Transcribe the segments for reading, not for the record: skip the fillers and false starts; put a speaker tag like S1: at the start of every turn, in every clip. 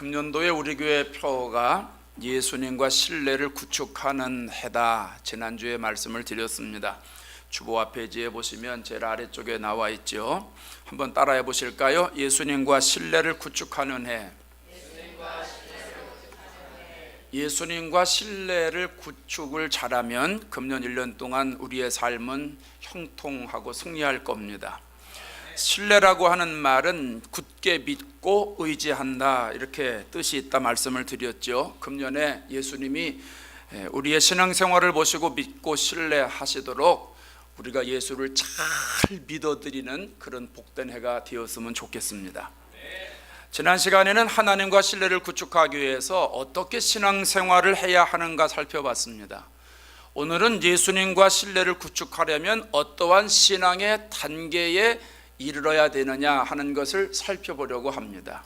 S1: 금년도에 우리 교회 표어가 예수님과 신뢰를 구축하는 해다. 지난주에 말씀을 드렸습니다. 주보와 페이지에 보시면 제일 아래쪽에 나와 있죠. 한번 따라해 보실까요? 예수님과 신뢰를 구축하는 해. 예수님과 신뢰를 구축을 잘하면 금년 1년 동안 우리의 삶은 형통하고 승리할 겁니다. 신뢰라고 하는 말은 굳게 믿고 의지한다, 이렇게 뜻이 있다 말씀을 드렸죠. 금년에 예수님이 우리의 신앙생활을 보시고 믿고 신뢰하시도록 우리가 예수를 잘 믿어드리는 그런 복된 해가 되었으면 좋겠습니다. 지난 시간에는 하나님과 신뢰를 구축하기 위해서 어떻게 신앙생활을 해야 하는가 살펴봤습니다. 오늘은 예수님과 신뢰를 구축하려면 어떠한 신앙의 단계에 이르러야 되느냐 하는 것을 살펴보려고 합니다.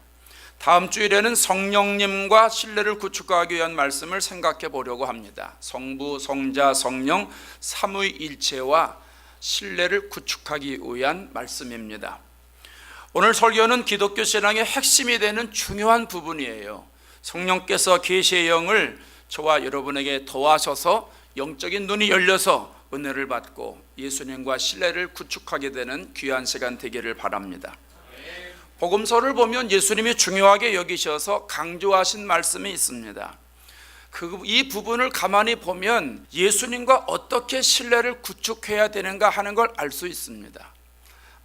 S1: 다음 주일에는 성령님과 신뢰를 구축하기 위한 말씀을 생각해 보려고 합니다. 성부, 성자, 성령 삼위일체와 신뢰를 구축하기 위한 말씀입니다. 오늘 설교는 기독교 신앙의 핵심이 되는 중요한 부분이에요. 성령께서 계시의 영을 저와 여러분에게 더하셔서 영적인 눈이 열려서 은혜를 받고 예수님과 신뢰를 구축하게 되는 귀한 시간 되기를 바랍니다. 복음서를 보면 예수님이 중요하게 여기셔서 강조하신 말씀이 있습니다. 이 부분을 가만히 보면 예수님과 어떻게 신뢰를 구축해야 되는가 하는 걸 알 수 있습니다.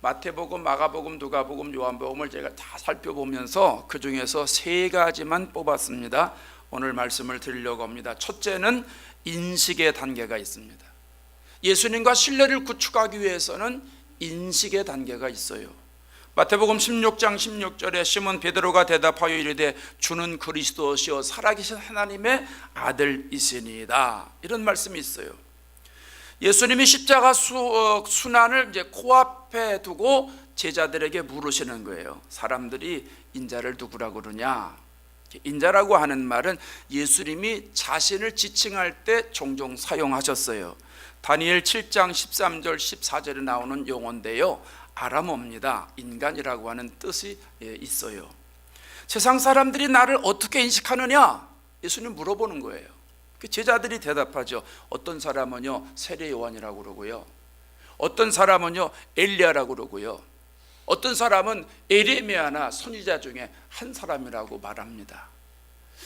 S1: 마태복음, 마가복음, 누가복음, 요한복음을 제가 다 살펴보면서 그 중에서 세 가지만 뽑았습니다. 오늘 말씀을 드리려고 합니다. 첫째는 인식의 단계가 있습니다. 예수님과 신뢰를 구축하기 위해서는 인식의 단계가 있어요. 마태복음 16장 16절에 시몬 베드로가 대답하여 이르되 주는 그리스도시요 살아계신 하나님의 아들이시니이다, 이런 말씀이 있어요. 예수님이 십자가 순환을 이제 코앞에 두고 제자들에게 물으시는 거예요. 사람들이 인자를 누구라고 그러냐? 인자라고 하는 말은 예수님이 자신을 지칭할 때 종종 사용하셨어요. 다니엘 7장 13절 14절에 나오는 용어인데요, 아람어입니다. 인간이라고 하는 뜻이 있어요. 세상 사람들이 나를 어떻게 인식하느냐? 예수님 물어보는 거예요. 제자들이 대답하죠. 어떤 사람은요 세례 요한이라고 그러고요, 어떤 사람은요 엘리야라고 그러고요, 어떤 사람은 에레미야나 선지자 중에 한 사람이라고 말합니다.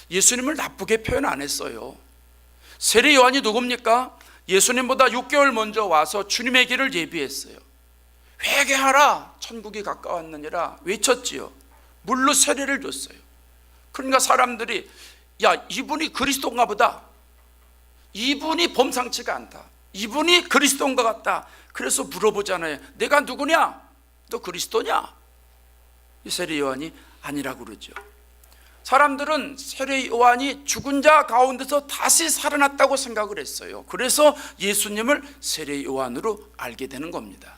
S1: 예수님을 나쁘게 표현 안 했어요. 세례 요한이 누굽니까? 예수님보다 6개월 먼저 와서 주님의 길을 예비했어요. 회개하라, 천국이 가까웠느니라 외쳤지요. 물로 세례를 줬어요. 그러니까 사람들이 야, 이분이 그리스도인가 보다, 이분이 범상치가 않다, 이분이 그리스도인 것 같다. 그래서 물어보잖아요. 내가 누구냐? 너 그리스도냐? 세례 요한이 아니라고 그러죠. 사람들은 세례 요한이 죽은 자 가운데서 다시 살아났다고 생각을 했어요. 그래서 예수님을 세례 요한으로 알게 되는 겁니다.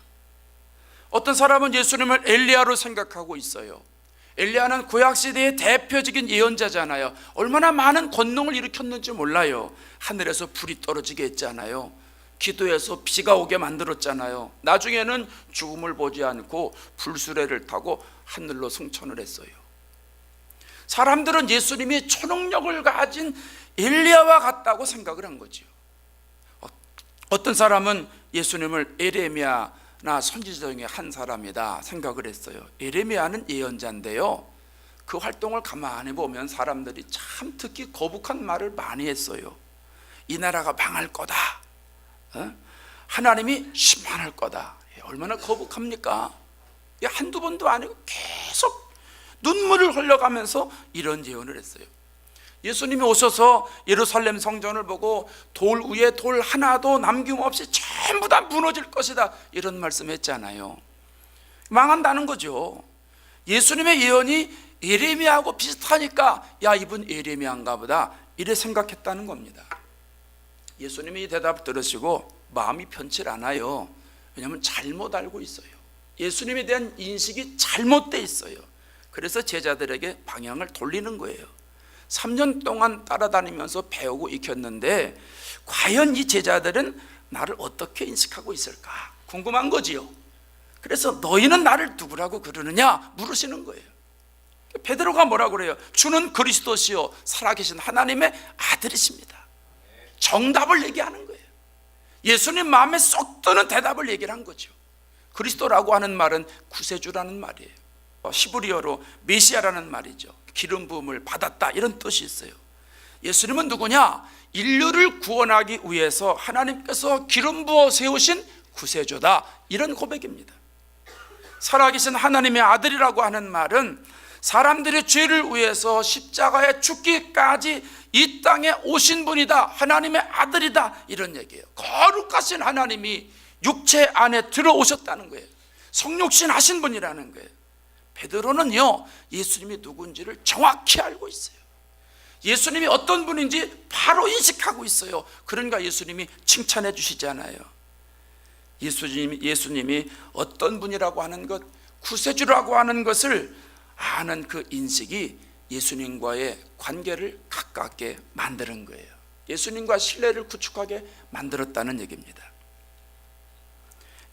S1: 어떤 사람은 예수님을 엘리야로 생각하고 있어요. 엘리야는 구약시대의 대표적인 예언자잖아요. 얼마나 많은 권능을 일으켰는지 몰라요. 하늘에서 불이 떨어지게 했잖아요. 기도해서 비가 오게 만들었잖아요. 나중에는 죽음을 보지 않고 불수레를 타고 하늘로 승천을 했어요. 사람들은 예수님이 초능력을 가진 엘리야와 같다고 생각을 한 거죠. 어떤 사람은 예수님을 에레미야나 선지자 중에 한 사람이다 생각을 했어요. 에레미야는 예언자인데요, 그 활동을 가만히 보면 사람들이 참 특히 거북한 말을 많이 했어요. 이 나라가 망할 거다, 하나님이 심판할 거다. 얼마나 거북합니까? 한두 번도 아니고 계속 눈물을 흘려가면서 이런 예언을 했어요. 예수님이 오셔서 예루살렘 성전을 보고 돌 위에 돌 하나도 남김없이 전부 다 무너질 것이다, 이런 말씀했잖아요. 망한다는 거죠. 예수님의 예언이 예레미야하고 비슷하니까 야, 이분 예레미야인가 보다, 이래 생각했다는 겁니다. 예수님이 이 대답을 들으시고 마음이 편치 않아요. 왜냐하면 잘못 알고 있어요. 예수님에 대한 인식이 잘못되어 있어요. 그래서 제자들에게 방향을 돌리는 거예요. 3년 동안 따라다니면서 배우고 익혔는데 과연 이 제자들은 나를 어떻게 인식하고 있을까 궁금한 거지요. 그래서 너희는 나를 누구라고 그러느냐 물으시는 거예요. 베드로가 뭐라고 그래요? 주는 그리스도시요 살아계신 하나님의 아들이십니다. 정답을 얘기하는 거예요. 예수님 마음에 쏙 드는 대답을 얘기를 한 거죠. 그리스도라고 하는 말은 구세주라는 말이에요. 히브리어로 메시아라는 말이죠. 기름 부음을 받았다 이런 뜻이 있어요. 예수님은 누구냐? 인류를 구원하기 위해서 하나님께서 기름 부어 세우신 구세주다, 이런 고백입니다. 살아계신 하나님의 아들이라고 하는 말은 사람들의 죄를 위해서 십자가에 죽기까지 이 땅에 오신 분이다, 하나님의 아들이다, 이런 얘기예요. 거룩하신 하나님이 육체 안에 들어오셨다는 거예요. 성육신 하신 분이라는 거예요. 베드로는요, 예수님이 누군지를 정확히 알고 있어요. 예수님이 어떤 분인지 바로 인식하고 있어요. 그러니까 예수님이 칭찬해 주시잖아요. 예수님이 어떤 분이라고 하는 것, 구세주라고 하는 것을 아는 그 인식이 예수님과의 관계를 가깝게 만드는 거예요. 예수님과 신뢰를 구축하게 만들었다는 얘기입니다.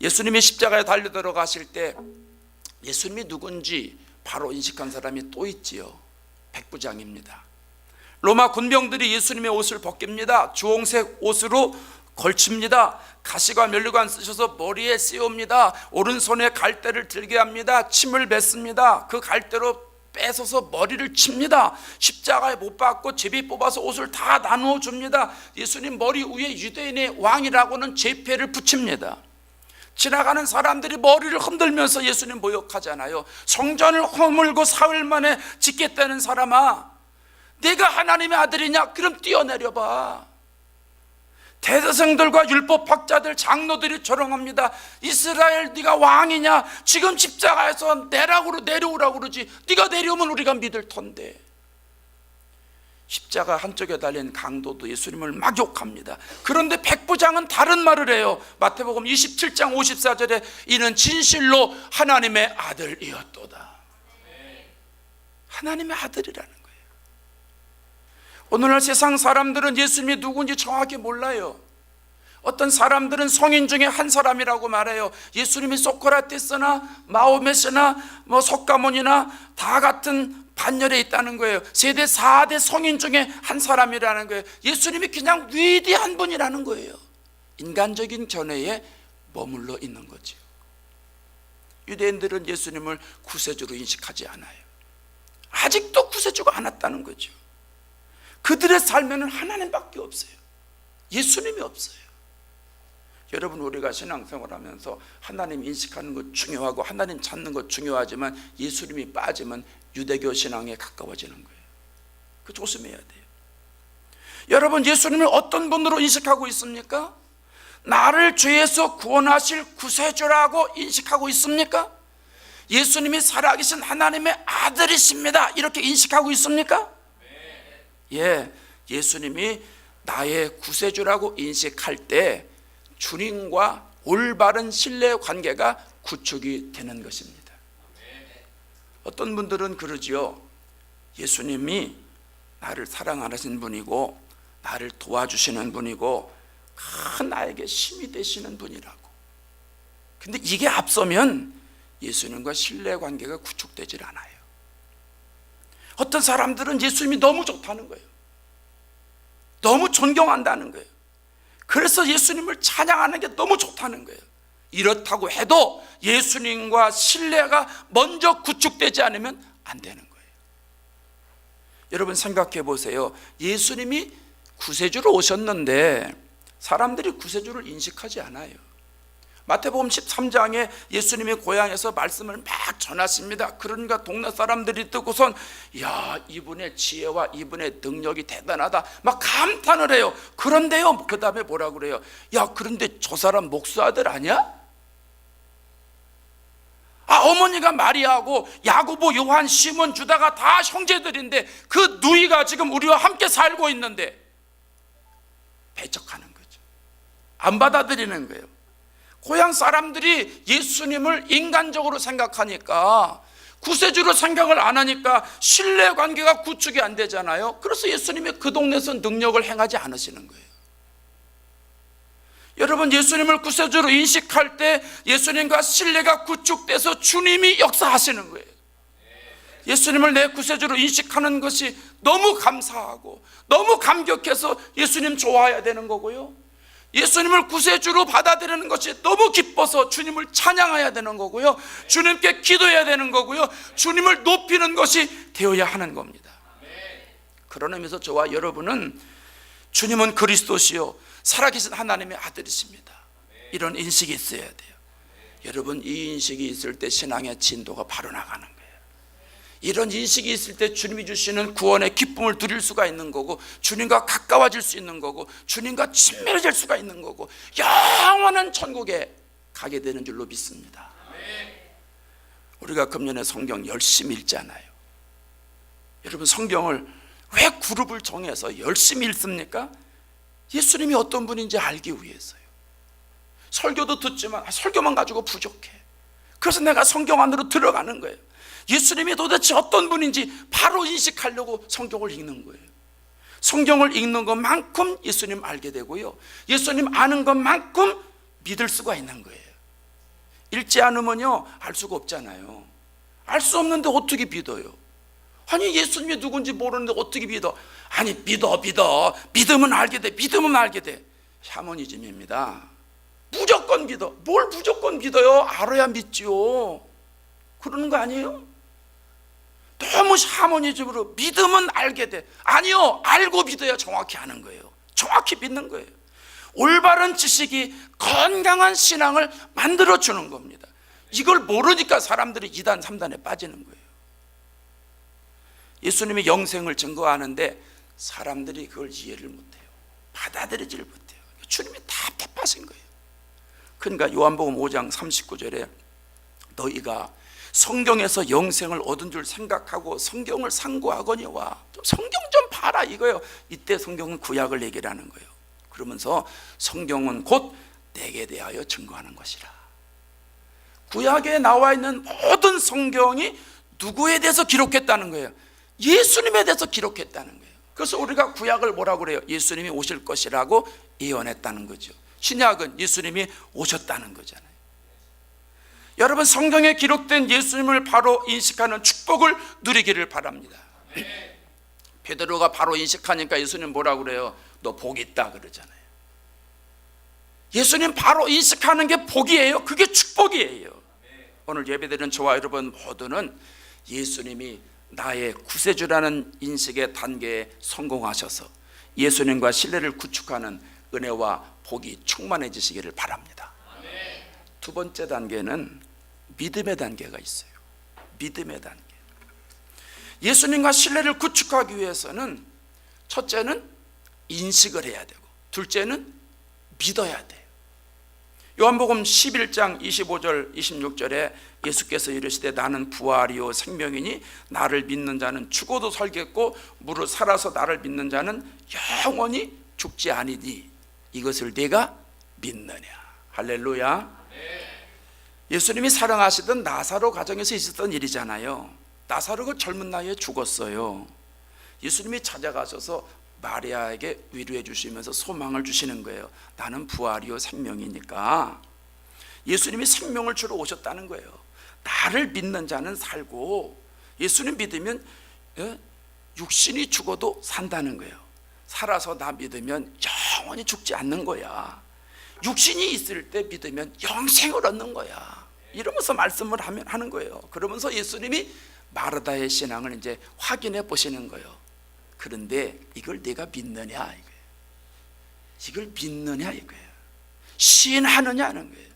S1: 예수님이 십자가에 달려 들어가실 때 예수님이 누군지 바로 인식한 사람이 또 있지요. 백부장입니다. 로마 군병들이 예수님의 옷을 벗깁니다. 주홍색 옷으로 걸칩니다. 가시과 면류관 쓰셔서 머리에 씌웁니다. 오른손에 갈대를 들게 합니다. 침을 뱉습니다. 그 갈대로 뺏어서 머리를 칩니다. 십자가에 못 박고 제비 뽑아서 옷을 다 나누어 줍니다. 예수님 머리 위에 유대인의 왕이라고는 제패를 붙입니다. 지나가는 사람들이 머리를 흔들면서 예수님 모욕하잖아요. 성전을 허물고 사흘 만에 짓겠다는 사람아, 네가 하나님의 아들이냐? 그럼 뛰어내려봐. 대제사장들과 율법학자들, 장로들이 조롱합니다. 이스라엘 네가 왕이냐? 지금 십자가에서 내려오라고 그러지. 네가 내려오면 우리가 믿을 텐데. 십자가 한쪽에 달린 강도도 예수님을 막 욕합니다. 그런데 백부장은 다른 말을 해요. 마태복음 27장 54절에 이는 진실로 하나님의 아들이었도다. 하나님의 아들이라는 거예요. 오늘날 세상 사람들은 예수님이 누군지 정확히 몰라요. 어떤 사람들은 성인 중에 한 사람이라고 말해요. 예수님이 소크라테스나 마호메스나 석가모니나 다 같은 반열에 있다는 거예요. 세대 4대 성인 중에 한 사람이라는 거예요. 예수님이 그냥 위대한 분이라는 거예요. 인간적인 견해에 머물러 있는 거죠. 유대인들은 예수님을 구세주로 인식하지 않아요. 아직도 구세주가 안 왔다는 거죠. 그들의 삶에는 하나님밖에 없어요. 예수님이 없어요. 여러분, 우리가 신앙생활하면서 하나님 인식하는 것 중요하고 하나님 찾는 것 중요하지만 예수님이 빠지면 유대교 신앙에 가까워지는 거예요. 그 조심해야 돼요. 여러분, 예수님을 어떤 분으로 인식하고 있습니까? 나를 죄에서 구원하실 구세주라고 인식하고 있습니까? 예수님이 살아계신 하나님의 아들이십니다, 이렇게 인식하고 있습니까? 예, 예수님이 나의 구세주라고 인식할 때 주님과 올바른 신뢰 관계가 구축이 되는 것입니다. 어떤 분들은 그러지요. 예수님이 나를 사랑하시는 분이고 나를 도와주시는 분이고 큰 나에게 힘이 되시는 분이라고. 근데 이게 앞서면 예수님과 신뢰 관계가 구축되질 않아요. 어떤 사람들은 예수님이 너무 좋다는 거예요. 너무 존경한다는 거예요. 그래서 예수님을 찬양하는 게 너무 좋다는 거예요. 이렇다고 해도 예수님과 신뢰가 먼저 구축되지 않으면 안 되는 거예요. 여러분, 생각해 보세요. 예수님이 구세주로 오셨는데 사람들이 구세주를 인식하지 않아요. 마태복음 13장에 예수님이 고향에서 말씀을 막 전하십니다. 그러니까 동네 사람들이 듣고선 야, 이분의 지혜와 이분의 능력이 대단하다 막 감탄을 해요. 그런데요, 그 다음에 뭐라고 그래요? 야, 그런데 저 사람 목수 아들 아니야? 어머니가 마리아하고 야고보, 요한, 시몬, 주다가 다 형제들인데 그 누이가 지금 우리와 함께 살고 있는데 배척하는 거죠. 안 받아들이는 거예요. 고향 사람들이 예수님을 인간적으로 생각하니까, 구세주로 생각을 안 하니까 신뢰관계가 구축이 안 되잖아요. 그래서 예수님이 그 동네에서 능력을 행하지 않으시는 거예요. 여러분, 예수님을 구세주로 인식할 때 예수님과 신뢰가 구축돼서 주님이 역사하시는 거예요. 예수님을 내 구세주로 인식하는 것이 너무 감사하고 너무 감격해서 예수님 좋아해야 되는 거고요, 예수님을 구세주로 받아들이는 것이 너무 기뻐서 주님을 찬양해야 되는 거고요, 주님께 기도해야 되는 거고요, 주님을 높이는 것이 되어야 하는 겁니다. 그런 의미에서 저와 여러분은 주님은 그리스도시요 살아계신 하나님의 아들이십니다, 이런 인식이 있어야 돼요. 여러분, 이 인식이 있을 때 신앙의 진도가 바로 나가는 거예요. 이런 인식이 있을 때 주님이 주시는 구원의 기쁨을 누릴 수가 있는 거고, 주님과 가까워질 수 있는 거고, 주님과 친밀해질 수가 있는 거고, 영원한 천국에 가게 되는 줄로 믿습니다. 우리가 금년에 성경 열심히 읽잖아요. 여러분, 성경을 왜 그룹을 정해서 열심히 읽습니까? 예수님이 어떤 분인지 알기 위해서요. 설교도 듣지만 설교만 가지고 부족해. 그래서 내가 성경 안으로 들어가는 거예요. 예수님이 도대체 어떤 분인지 바로 인식하려고 성경을 읽는 거예요. 성경을 읽는 것만큼 예수님 알게 되고요, 예수님 아는 것만큼 믿을 수가 있는 거예요. 읽지 않으면요 알 수가 없잖아요. 알 수 없는데 어떻게 믿어요? 아니, 예수님이 누군지 모르는데 어떻게 믿어? 아니, 믿어. 믿으면 알게 돼. 믿으면 알게 돼. 샤머니즘입니다. 무조건 믿어. 뭘 무조건 믿어요? 알아야 믿지요. 그러는 거 아니에요? 너무 샤머니즘으로 믿으면 알게 돼. 아니요, 알고 믿어야 정확히 아는 거예요. 정확히 믿는 거예요. 올바른 지식이 건강한 신앙을 만들어주는 겁니다. 이걸 모르니까 사람들이 2단 3단에 빠지는 거예요. 예수님의 영생을 증거하는데 사람들이 그걸 이해를 못해요. 받아들이지를 못해요. 주님이 답답하신 거예요. 그러니까 요한복음 5장 39절에 너희가 성경에서 영생을 얻은 줄 생각하고 성경을 상고하거니와 좀 성경 좀 봐라 이거예요. 이때 성경은 구약을 얘기하는 거예요. 그러면서 성경은 곧 내게 대하여 증거하는 것이라. 구약에 나와 있는 모든 성경이 누구에 대해서 기록했다는 거예요? 예수님에 대해서 기록했다는 거예요. 그래서 우리가 구약을 뭐라고 그래요? 예수님이 오실 것이라고 예언했다는 거죠. 신약은 예수님이 오셨다는 거잖아요. 여러분, 성경에 기록된 예수님을 바로 인식하는 축복을 누리기를 바랍니다. 베드로가 바로 인식하니까 예수님 뭐라고 그래요? 너 복 있다 그러잖아요. 예수님 바로 인식하는 게 복이에요. 그게 축복이에요. 오늘 예배드리는 저와 여러분 모두는 예수님이 나의 구세주라는 인식의 단계에 성공하셔서 예수님과 신뢰를 구축하는 은혜와 복이 충만해지시기를 바랍니다. 두 번째 단계는 믿음의 단계가 있어요. 믿음의 단계. 예수님과 신뢰를 구축하기 위해서는 첫째는 인식을 해야 되고, 둘째는 믿어야 돼요. 요한복음 11장 25절 26절에 예수께서 이르시되 나는 부활이요 생명이니 나를 믿는 자는 죽어도 살겠고 무릇 살아서 나를 믿는 자는 영원히 죽지 아니니 이것을 네가 믿느냐. 할렐루야. 예수님이 사랑하시던 나사로 가정에서 있었던 일이잖아요. 나사로가 젊은 나이에 죽었어요. 예수님이 찾아가셔서 마리아에게 위로해 주시면서 소망을 주시는 거예요. 나는 부활이요 생명이니까. 예수님이 생명을 주러 오셨다는 거예요. 나를 믿는 자는 살고, 예수님 믿으면 육신이 죽어도 산다는 거예요. 살아서 나 믿으면 영원히 죽지 않는 거야. 육신이 있을 때 믿으면 영생을 얻는 거야. 이러면서 말씀을 하는 거예요. 그러면서 예수님이 마르다의 신앙을 이제 확인해 보시는 거예요. 그런데 이걸 내가 믿느냐 이거예요. 이걸 믿느냐 이거예요. 시인하느냐 하는 거예요.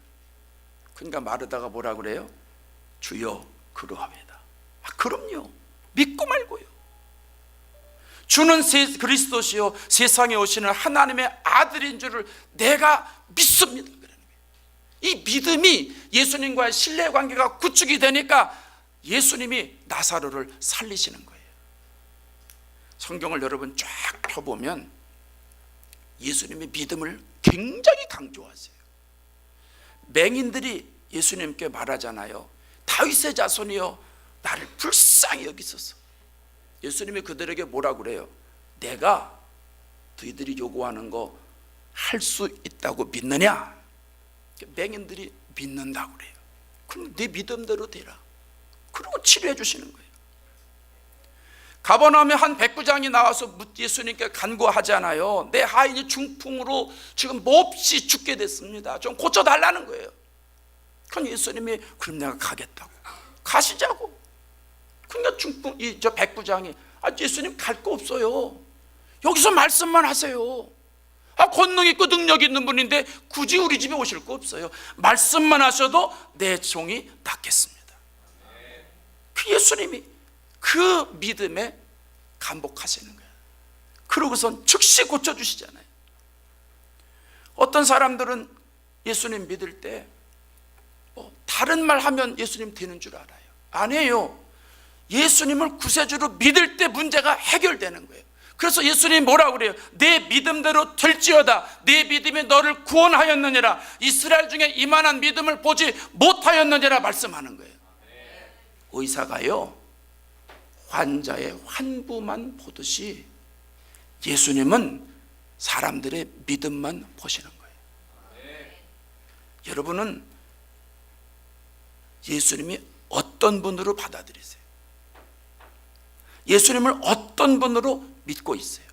S1: 그러니까 마르다가 뭐라 그래요? 주여 그러합니다. 그럼요. 믿고 말고요. 주는 그리스도시요 세상에 오시는 하나님의 아들인 줄을 내가 믿습니다. 이 믿음이 예수님과의 신뢰관계가 구축이 되니까 예수님이 나사로를 살리시는 거예요. 성경을 여러분 쫙 펴보면 예수님의 믿음을 굉장히 강조하세요. 맹인들이 예수님께 말하잖아요. 다윗의 자손이여 나를 불쌍히 여기소서. 예수님이 그들에게 뭐라고 그래요? 내가 너희들이 요구하는 거 할 수 있다고 믿느냐? 맹인들이 믿는다고 그래요. 그럼 네 믿음대로 되라. 그리고 치료해 주시는 거예요. 가버나움에 한 백부장이 나와서 예수님께 간구하잖아요. 내 하인이 중풍으로 지금 몹시 죽게 됐습니다. 좀 고쳐달라는 거예요. 그럼 예수님이 그럼 내가 가겠다고, 가시자고. 그러니까 저 백부장이 예수님 갈 거 없어요. 여기서 말씀만 하세요. 권능 있고 능력 있는 분인데 굳이 우리 집에 오실 거 없어요. 말씀만 하셔도 내 종이 낫겠습니다. 그 예수님이 그 믿음에 감복하시는 거예요. 그러고선 즉시 고쳐주시잖아요. 어떤 사람들은 예수님 믿을 때 다른 말 하면 예수님 되는 줄 알아요. 아니에요. 예수님을 구세주로 믿을 때 문제가 해결되는 거예요. 그래서 예수님이 뭐라고 그래요? 내 믿음대로 될지어다. 내 믿음이 너를 구원하였느니라. 이스라엘 중에 이만한 믿음을 보지 못하였느니라 말씀하는 거예요. 의사가요, 환자의 환부만 보듯이 예수님은 사람들의 믿음만 보시는 거예요. 여러분은 예수님이 어떤 분으로 받아들이세요? 예수님을 어떤 분으로 믿고 있어요?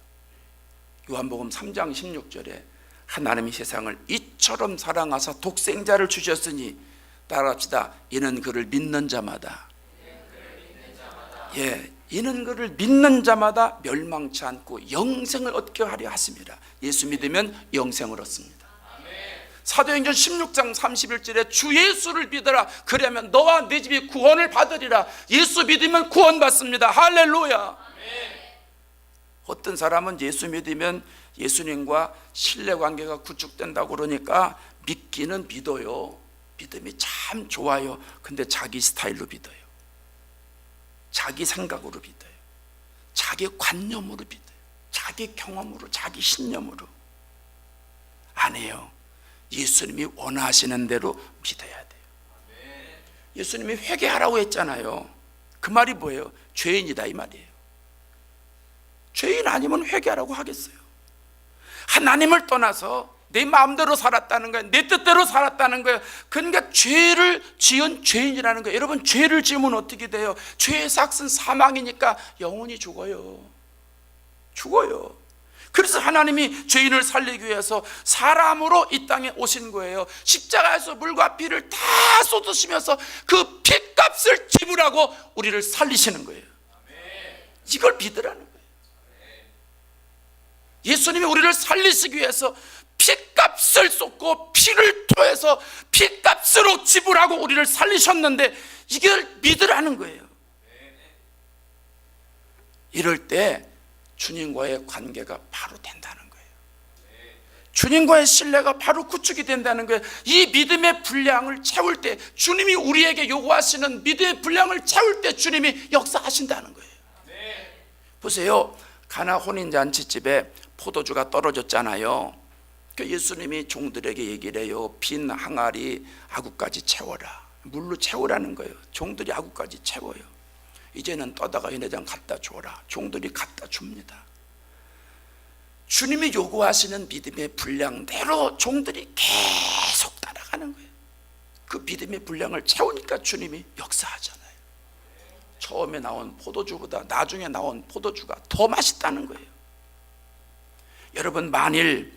S1: 요한복음 3장 16절에 하나님이 세상을 이처럼 사랑하사 독생자를 주셨으니 따라합시다. 이는 그를 믿는 자마다, 이는 그를 믿는 자마다 멸망치 않고 영생을 얻게 하려 하십니다. 예수 믿으면 영생을 얻습니다. 사도행전 16장 31절에 주 예수를 믿어라. 그러면 너와 네 집이 구원을 받으리라. 예수 믿으면 구원받습니다. 할렐루야. 어떤 사람은 예수 믿으면 예수님과 신뢰관계가 구축된다고 그러니까 믿기는 믿어요. 믿음이 참 좋아요. 근데 자기 스타일로 믿어요. 자기 생각으로 믿어요. 자기 관념으로 믿어요. 자기 경험으로, 자기 신념으로. 아니에요. 예수님이 원하시는 대로 믿어야 돼요. 예수님이 회개하라고 했잖아요. 그 말이 뭐예요? 죄인이다 이 말이에요. 죄인 아니면 회개하라고 하겠어요? 하나님을 떠나서 내 마음대로 살았다는 거예요. 내 뜻대로 살았다는 거예요. 그러니까 죄를 지은 죄인이라는 거예요. 여러분, 죄를 지으면 어떻게 돼요? 죄의 삭은 사망이니까 영원히 죽어요. 죽어요. 그래서 하나님이 죄인을 살리기 위해서 사람으로 이 땅에 오신 거예요. 십자가에서 물과 피를 다 쏟으시면서 그 피값을 지불하고 우리를 살리시는 거예요. 이걸 믿으라는 거예요. 예수님이 우리를 살리시기 위해서 피값을 쏟고 피를 토해서 피값으로 지불하고 우리를 살리셨는데 이걸 믿으라는 거예요. 이럴 때 주님과의 관계가 바로 된다는 거예요. 주님과의 신뢰가 바로 구축이 된다는 거예요. 이 믿음의 분량을 채울 때, 주님이 우리에게 요구하시는 믿음의 분량을 채울 때 주님이 역사하신다는 거예요. 보세요. 가나 혼인잔치집에 포도주가 떨어졌잖아요. 그 예수님이 종들에게 얘기를 해요. 빈 항아리 아구까지 채워라. 물로 채우라는 거예요. 종들이 아구까지 채워요. 이제는 떠다가 연회장 갖다 줘라. 종들이 갖다 줍니다. 주님이 요구하시는 믿음의 분량대로 종들이 계속 따라가는 거예요. 그 믿음의 분량을 채우니까 주님이 역사하잖아요. 처음에 나온 포도주보다 나중에 나온 포도주가 더 맛있다는 거예요. 여러분, 만일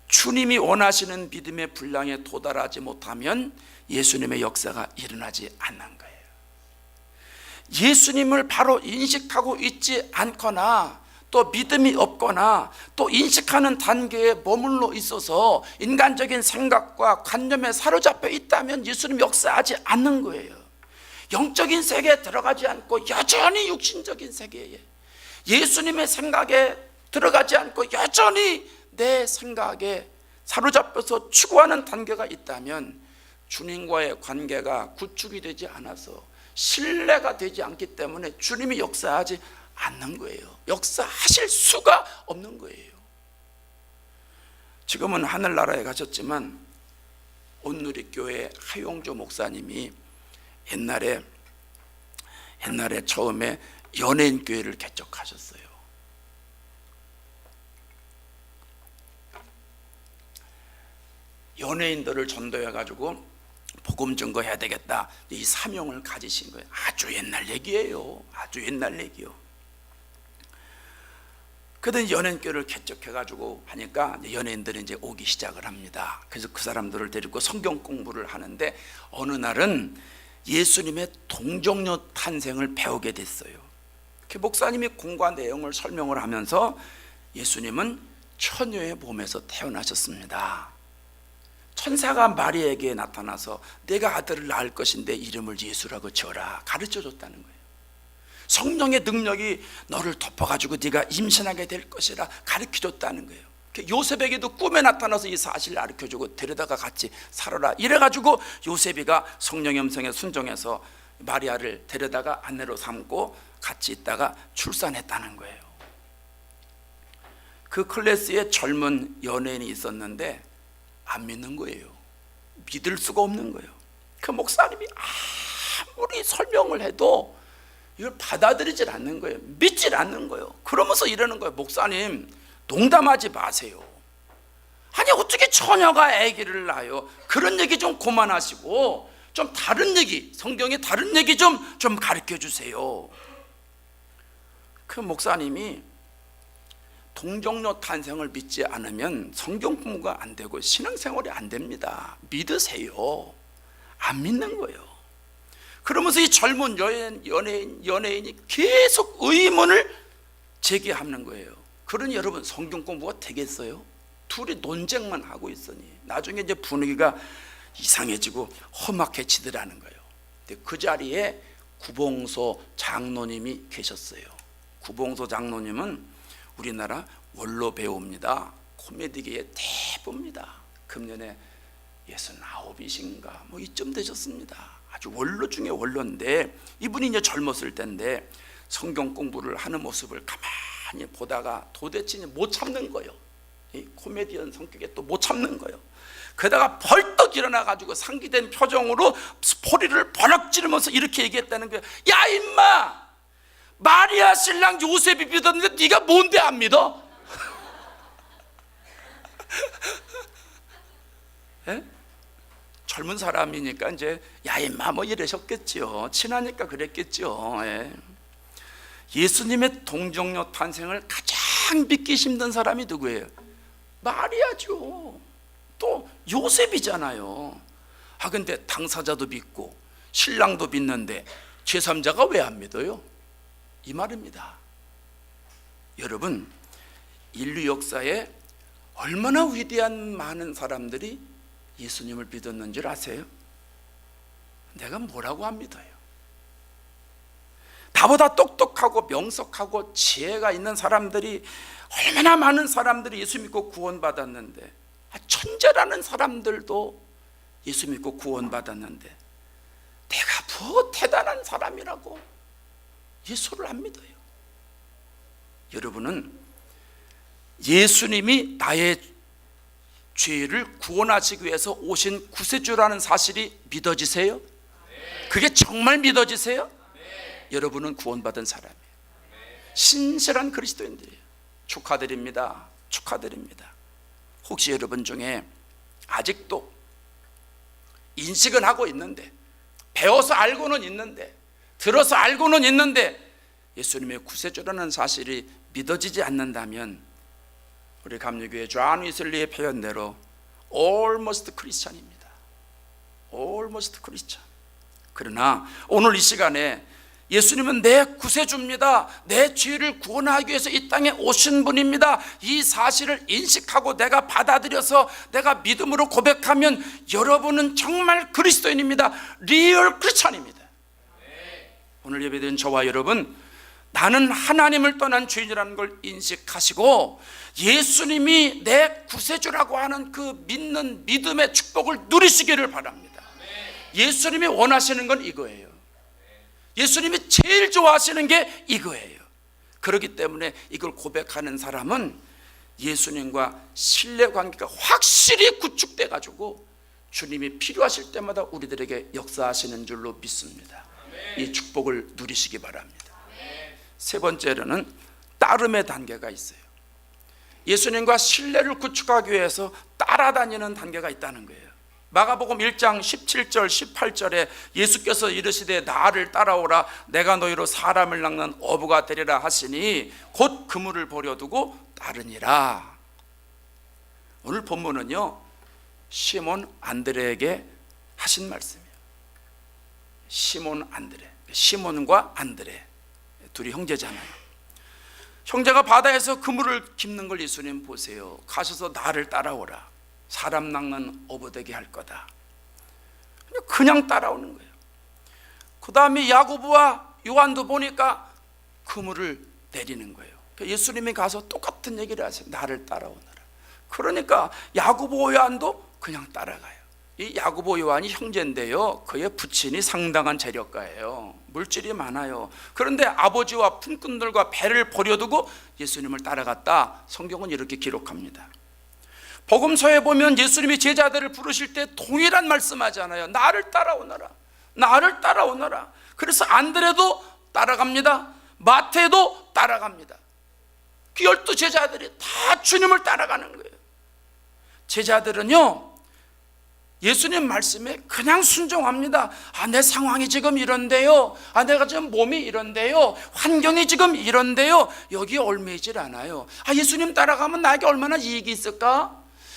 S1: 주님이 원하시는 믿음의 분량에 도달하지 못하면 예수님의 역사가 일어나지 않는 거예요. 예수님을 바로 인식하고 있지 않거나 또 믿음이 없거나 또 인식하는 단계에 머물러 있어서 인간적인 생각과 관념에 사로잡혀 있다면 예수님 역사하지 않는 거예요. 영적인 세계에 들어가지 않고 여전히 육신적인 세계에, 예수님의 생각에 들어가지 않고 여전히 내 생각에 사로잡혀서 추구하는 단계가 있다면 주님과의 관계가 구축이 되지 않아서 신뢰가 되지 않기 때문에 주님이 역사하지 않는 거예요. 역사하실 수가 없는 거예요. 지금은 하늘나라에 가셨지만 온누리교회 하용조 목사님이 옛날에 처음에 연예인교회를 개척하셨어요. 연예인들을 전도해가지고 복음 증거해야 되겠다, 이 사명을 가지신 거예요. 아주 옛날 얘기예요. 아주 옛날 얘기요. 그러더니 연예인교를 개척해가지고 하니까 연예인들이 이제 오기 시작을 합니다. 그래서 그 사람들을 데리고 성경 공부를 하는데 어느 날은 예수님의 동정녀 탄생을 배우게 됐어요. 목사님이 공부한 내용을 설명을 하면서 예수님은 처녀의 몸에서 태어나셨습니다. 천사가 마리아에게 나타나서 내가 아들을 낳을 것인데 이름을 예수라고 지어라 가르쳐 줬다는 거예요. 성령의 능력이 너를 덮어가지고 네가 임신하게 될 것이라 가르쳐줬다는 거예요. 요셉에게도 꿈에 나타나서 이 사실을 가르쳐주고 데려다가 같이 살아라 이래가지고 요셉이가 성령의 음성에 순종해서 마리아를 데려다가 아내로 삼고 같이 있다가 출산했다는 거예요. 그 클래스에 젊은 연예인이 있었는데 안 믿는 거예요. 믿을 수가 없는 거예요. 그 목사님이 아무리 설명을 해도 이걸 받아들이질 않는 거예요. 믿질 않는 거예요. 그러면서 이러는 거예요. 목사님 농담하지 마세요. 아니 어떻게 처녀가 아기를 낳아요? 그런 얘기 좀 그만하시고 좀 다른 얘기, 성경의 다른 얘기 좀 가르쳐 주세요. 그 목사님이 동정녀 탄생을 믿지 않으면 성경 공부가 안 되고 신앙생활이 안 됩니다. 믿으세요. 안 믿는 거예요. 그러면서 이 젊은 연예인이 계속 의문을 제기하는 거예요. 그러니 여러분 성경 공부가 되겠어요? 둘이 논쟁만 하고 있으니 나중에 이제 분위기가 이상해지고 험악해지더라는 거예요. 근데 그 자리에 구봉소 장로님이 계셨어요. 구봉소 장로님은 우리나라 원로 배우입니다. 코미디계의 대부입니다. 금년에 69이신가 뭐 이쯤 되셨습니다. 아주 원로 중에 원로인데 이분이 이제 젊었을 때인데 성경 공부를 하는 모습을 가만히 보다가 도대체 못 참는 거예요. 이 코미디언 성격에 또 못 참는 거예요. 그러다가 벌떡 일어나 가지고 상기된 표정으로 소리를 버럭 지르면서 이렇게 얘기했다는 거예요. 야 임마, 마리아 신랑 요셉이 믿었는데 네가 뭔데 안 믿어? 예? 젊은 사람이니까 이제 야 임마 뭐 이러셨겠죠. 친하니까 그랬겠죠. 예. 예수님의 동정녀 탄생을 가장 믿기 힘든 사람이 누구예요? 마리아죠. 또 요셉이잖아요. 근데 당사자도 믿고 신랑도 믿는데 제3자가 왜 안 믿어요? 이 말입니다. 여러분, 인류 역사에 얼마나 위대한 많은 사람들이 예수님을 믿었는 줄 아세요? 내가 뭐라고 안 믿어요? 나보다 똑똑하고 명석하고 지혜가 있는 사람들이 얼마나 많은 사람들이 예수 믿고 구원받았는데, 천재라는 사람들도 예수 믿고 구원받았는데 내가 뭐 대단한 사람이라고 예수를 안 믿어요. 여러분은 예수님이 나의 죄를 구원하시기 위해서 오신 구세주라는 사실이 믿어지세요? 그게 정말 믿어지세요? 여러분은 구원받은 사람이에요. 신실한 그리스도인들이에요. 축하드립니다. 축하드립니다. 혹시 여러분 중에 아직도 인식은 하고 있는데, 배워서 알고는 있는데, 들어서 알고는 있는데 예수님의 구세주라는 사실이 믿어지지 않는다면 우리 감리교회 존 위슬리의 표현대로 almost Christian입니다. almost Christian. 그러나 오늘 이 시간에 예수님은 내 구세주입니다. 내 죄를 구원하기 위해서 이 땅에 오신 분입니다. 이 사실을 인식하고 내가 받아들여서 내가 믿음으로 고백하면 여러분은 정말 그리스도인입니다. 리얼 크리스찬입니다. 오늘 예배드린 저와 여러분, 나는 하나님을 떠난 죄인이라는 걸 인식하시고 예수님이 내 구세주라고 하는 그 믿는 믿음의 축복을 누리시기를 바랍니다. 예수님이 원하시는 건 이거예요. 예수님이 제일 좋아하시는 게 이거예요. 그렇기 때문에 이걸 고백하는 사람은 예수님과 신뢰관계가 확실히 구축돼 가지고 주님이 필요하실 때마다 우리들에게 역사하시는 줄로 믿습니다. 이 축복을 누리시기 바랍니다. 세 번째로는 따름의 단계가 있어요. 예수님과 신뢰를 구축하기 위해서 따라다니는 단계가 있다는 거예요. 마가복음 1장 17절 18절에 예수께서 이르시되 나를 따라오라 내가 너희로 사람을 낚는 어부가 되리라 하시니 곧 그물을 버려두고 따르니라. 오늘 본문은요 시몬 안드레에게 하신 말씀이에요. 시몬 안드레, 시몬과 안드레 둘이 형제잖아요. 형제가 바다에서 그물을 깁는 걸 예수님 보세요. 가셔서 나를 따라오라 사람 낚는 어부 되게 할 거다. 그냥 따라오는 거예요. 그 다음에 야고보와 요한도 보니까 그물을 내리는 거예요. 예수님이 가서 똑같은 얘기를 하세요. 나를 따라오너라. 그러니까 야고보 요한도 그냥 따라가요. 이 야고보 요한이 형제인데요 그의 부친이 상당한 재력가예요. 물질이 많아요. 그런데 아버지와 품꾼들과 배를 버려두고 예수님을 따라갔다. 성경은 이렇게 기록합니다. 복음서에 보면 예수님이 제자들을 부르실 때 동일한 말씀하잖아요. 나를 따라오너라, 나를 따라오너라. 그래서 안드레도 따라갑니다. 마태도 따라갑니다. 그 12 제자들이 다 주님을 따라가는 거예요. 제자들은요 예수님 말씀에 그냥 순종합니다. 내 상황이 지금 이런데요, 내가 지금 몸이 이런데요, 환경이 지금 이런데요, 여기에 얽매이질 않아요. 예수님 따라가면 나에게 얼마나 이익이 있을까?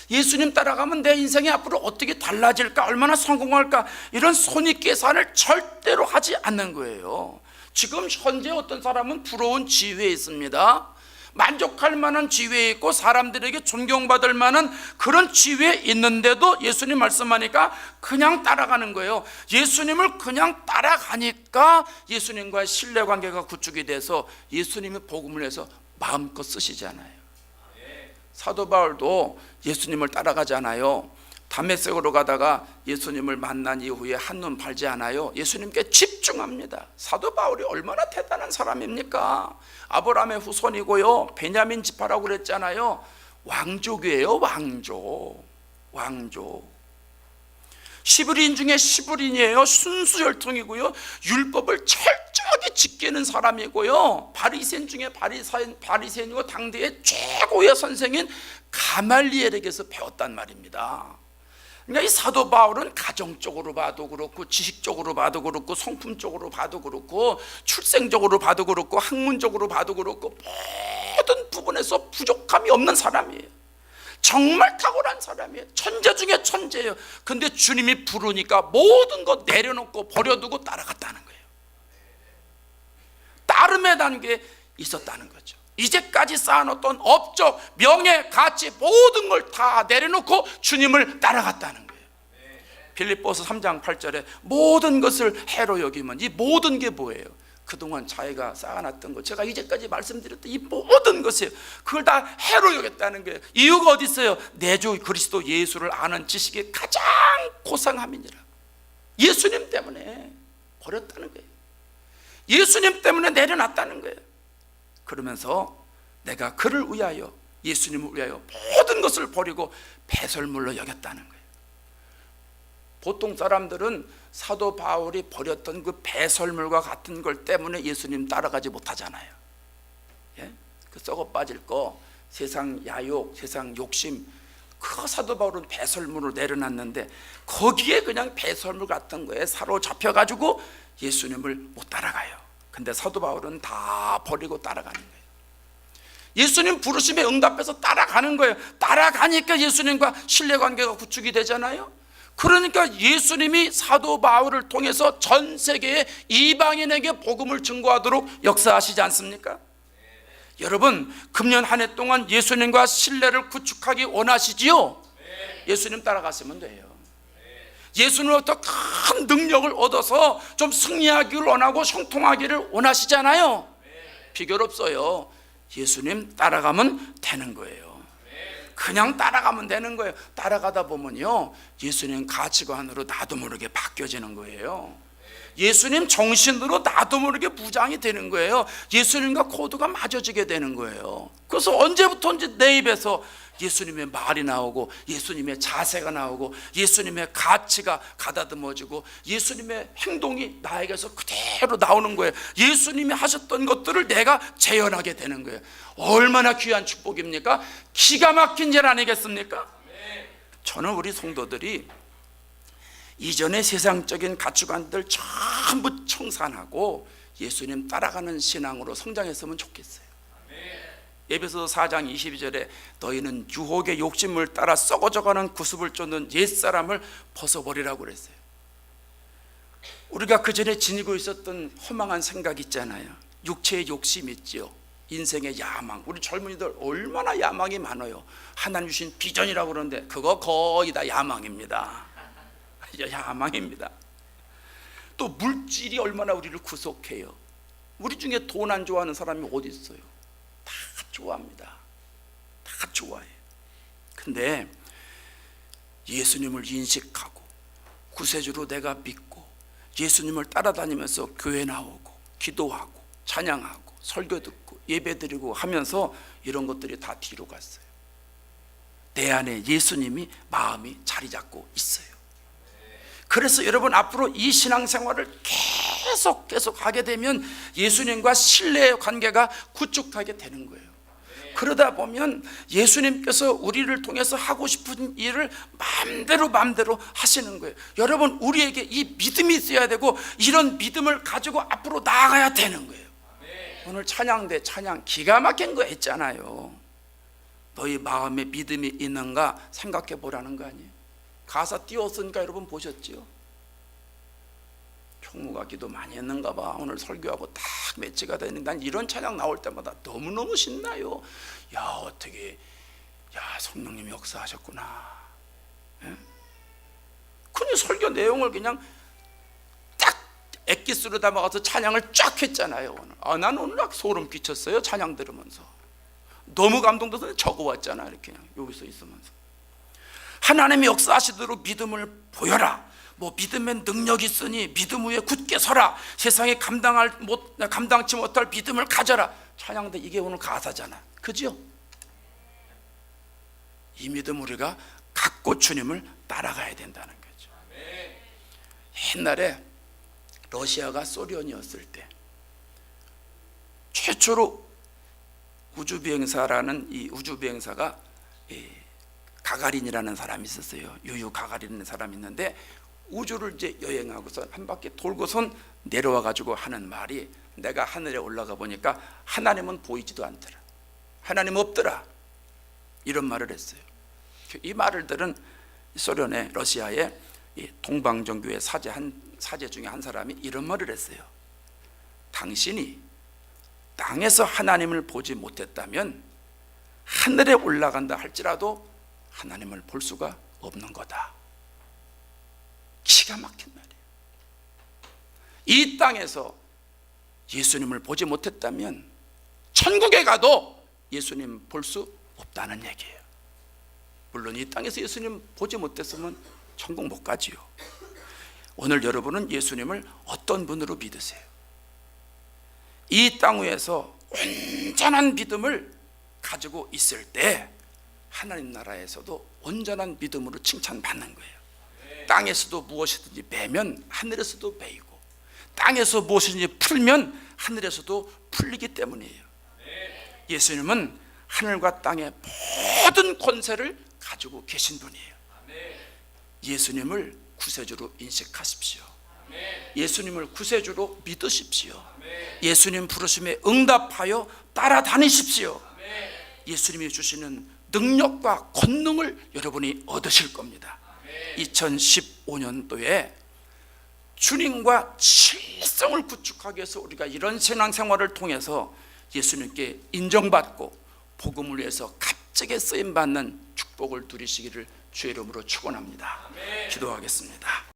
S1: 예수님 따라가면 내 인생이 앞으로 어떻게 달라질까? 얼마나 성공할까? 이런 손익계산을 절대로 하지 않는 거예요. 지금 현재 어떤 사람은 부러운 지위에 있습니다. 만족할 만한 지위에 있고 사람들에게 존경받을 만한 그런 지위에 있는데도 예수님 말씀하니까 그냥 따라가는 거예요. 예수님을 그냥 따라가니까 예수님과의 신뢰관계가 구축이 돼서 예수님이 복음을 해서 마음껏 쓰시잖아요. 사도 바울도 예수님을 따라가잖아요. 다메섹으로 가다가 예수님을 만난 이후에 한눈 팔지 않아요. 예수님께 집중합니다. 사도 바울이 얼마나 대단한 사람입니까? 아브라함의 후손이고요 베냐민 지파라고 그랬잖아요. 왕족이에요. 왕족 11인 중에 11인이에요. 순수혈통이고요 율법을 철저하게 지키는 사람이고요 바리새인 중에 바리새인이고 당대의 최고의 선생인 가말리엘에게서 배웠단 말입니다. 그러니까 이 사도 바울은 가정적으로 봐도 그렇고 지식적으로 봐도 그렇고 성품적으로 봐도 그렇고 출생적으로 봐도 그렇고 학문적으로 봐도 그렇고 모든 부분에서 부족함이 없는 사람이에요. 정말 탁월한 사람이에요. 천재 중에 천재예요. 근데 주님이 부르니까 모든 거 내려놓고 버려두고 따라갔다는 거예요. 따름의 단계에 있었다는 거죠. 이제까지 쌓아놓던 업적, 명예, 가치 모든 걸 다 내려놓고 주님을 따라갔다는 거예요. 빌립보서 3장 8절에 모든 것을 해로 여기면 이 모든 게 뭐예요? 그동안 자기가 쌓아놨던 것, 제가 이제까지 말씀드렸던 이 모든 것이에요. 그걸 다 해로 여겼다는 거예요. 이유가 어디 있어요? 내 주 그리스도 예수를 아는 지식이 가장 고상함이니라. 예수님 때문에 버렸다는 거예요. 예수님 때문에 내려놨다는 거예요. 그러면서 내가 그를 위하여, 예수님을 위하여 모든 것을 버리고 배설물로 여겼다는 거예요. 보통 사람들은 사도 바울이 버렸던 그 배설물과 같은 걸 때문에 예수님 따라가지 못하잖아요. 그 썩어 빠질 거, 세상 야욕, 세상 욕심, 그 사도 바울은 배설물을 내려놨는데 거기에 그냥 배설물 같은 거에 사로잡혀가지고 예수님을 못 따라가요. 근데 사도 바울은 다 버리고 따라가는 거예요. 예수님 부르심에 응답해서 따라가는 거예요. 따라가니까 예수님과 신뢰관계가 구축이 되잖아요. 그러니까 예수님이 사도 바울을 통해서 전 세계의 이방인에게 복음을 증거하도록 역사하시지 않습니까? 여러분, 금년 한 해 동안 예수님과 신뢰를 구축하기 원하시지요? 예수님 따라가시면 돼요. 예수님으로부터 큰 능력을 얻어서 좀 승리하기를 원하고 형통하기를 원하시잖아요. 비결 없어요. 예수님 따라가면 되는 거예요. 그냥 따라가면 되는 거예요. 따라가다 보면요 예수님 가치관으로 나도 모르게 바뀌어지는 거예요. 예수님 정신으로 나도 모르게 부장이 되는 거예요. 예수님과 코드가 맞아지게 되는 거예요. 그래서 언제부터인지 내 입에서 예수님의 말이 나오고 예수님의 자세가 나오고 예수님의 가치가 가다듬어지고 예수님의 행동이 나에게서 그대로 나오는 거예요. 예수님이 하셨던 것들을 내가 재현하게 되는 거예요. 얼마나 귀한 축복입니까? 기가 막힌 일 아니겠습니까? 저는 우리 성도들이 이전의 세상적인 가치관들 전부 청산하고 예수님 따라가는 신앙으로 성장했으면 좋겠어요. 에베소서 4장 22절에 너희는 유혹의 욕심을 따라 썩어져가는 구습을 쫓는 옛사람을 벗어버리라고 그랬어요. 우리가 그전에 지니고 있었던 허망한 생각 있잖아요. 육체의 욕심 있지요. 인생의 야망. 우리 젊은이들 얼마나 야망이 많아요. 하나님 주신 비전이라고 그러는데 그거 거의 다 야망입니다. 야망입니다. 또 물질이 얼마나 우리를 구속해요. 우리 중에 돈 안 좋아하는 사람이 어디 있어요? 다 좋아합니다. 다 좋아해요. 근데 예수님을 인식하고 구세주로 내가 믿고 예수님을 따라다니면서 교회 나오고 기도하고 찬양하고 설교 듣고 예배 드리고 하면서 이런 것들이 다 뒤로 갔어요. 내 안에 예수님이 마음이 자리 잡고 있어요. 그래서 여러분 앞으로 이 신앙생활을 계속 하게 되면 예수님과 신뢰의 관계가 구축하게 되는 거예요. 그러다 보면 예수님께서 우리를 통해서 하고 싶은 일을 마음대로 하시는 거예요. 여러분 우리에게 이 믿음이 있어야 되고 이런 믿음을 가지고 앞으로 나아가야 되는 거예요. 오늘 찬양대 찬양 기가 막힌 거 했잖아요. 너희 마음에 믿음이 있는가 생각해 보라는 거 아니에요. 가사 띄웠으니까 여러분 보셨죠? 총무가 기도 많이 했는가 봐. 오늘 설교하고 딱 매치가 되는. 난 이런 찬양 나올 때마다 너무너무 신나요. 야 어떻게 성령님이 역사하셨구나. 예? 그냥 설교 내용을 그냥 딱 엑기스로 담아가서 찬양을 쫙 했잖아요. 오늘. 난 오늘 소름 끼쳤어요. 찬양 들으면서 너무 감동돼서 적어왔잖아. 이렇게 그냥 여기서 있으면서 하나님이 역사하시도록 믿음을 보여라. 뭐 믿음의 능력이 있으니 믿음 위에 굳게 서라. 세상에 감당치 못할 믿음을 가져라. 찬양대 이게 오늘 가사잖아. 그죠? 이 믿음 우리가 갖고 주님을 따라가야 된다는 거죠. 옛날에 러시아가 소련이었을 때 최초로 우주비행사라는 이 우주비행사가 가가린이라는 사람이 있었어요. 유유 가가린이라는 사람이 있는데 우주를 이제 여행하고서 한 바퀴 돌고선 내려와 가지고 하는 말이 내가 하늘에 올라가 보니까 하나님은 보이지도 않더라. 하나님 없더라. 이런 말을 했어요. 이 말을 들은 소련의 러시아의 동방정교회 사제 중에 한 사람이 이런 말을 했어요. 당신이 땅에서 하나님을 보지 못했다면 하늘에 올라간다 할지라도 하나님을 볼 수가 없는 거다. 기가 막힌 말이에요. 이 땅에서 예수님을 보지 못했다면 천국에 가도 예수님 볼 수 없다는 얘기예요. 물론 이 땅에서 예수님 보지 못했으면 천국 못 가지요. 오늘 여러분은 예수님을 어떤 분으로 믿으세요? 이 땅 위에서 온전한 믿음을 가지고 있을 때 하나님 나라에서도 온전한 믿음으로 칭찬받는 거예요. 땅에서도 무엇이든지 매면 하늘에서도 매이고 땅에서 무엇이든지 풀면 하늘에서도 풀리기 때문이에요. 예수님은 하늘과 땅의 모든 권세를 가지고 계신 분이에요. 예수님을 구세주로 인식하십시오. 예수님을 구세주로 믿으십시오. 예수님 부르심에 응답하여 따라다니십시오. 예수님이 주시는 능력과 권능을 여러분이 얻으실 겁니다. 2015년도에 주님과 실성을 구축하기 위해서 우리가 이런 신앙생활을 통해서 예수님께 인정받고 복음을 위해서 값지게 쓰임받는 축복을 누리시기를 주의 이름으로 축원합니다. 기도하겠습니다.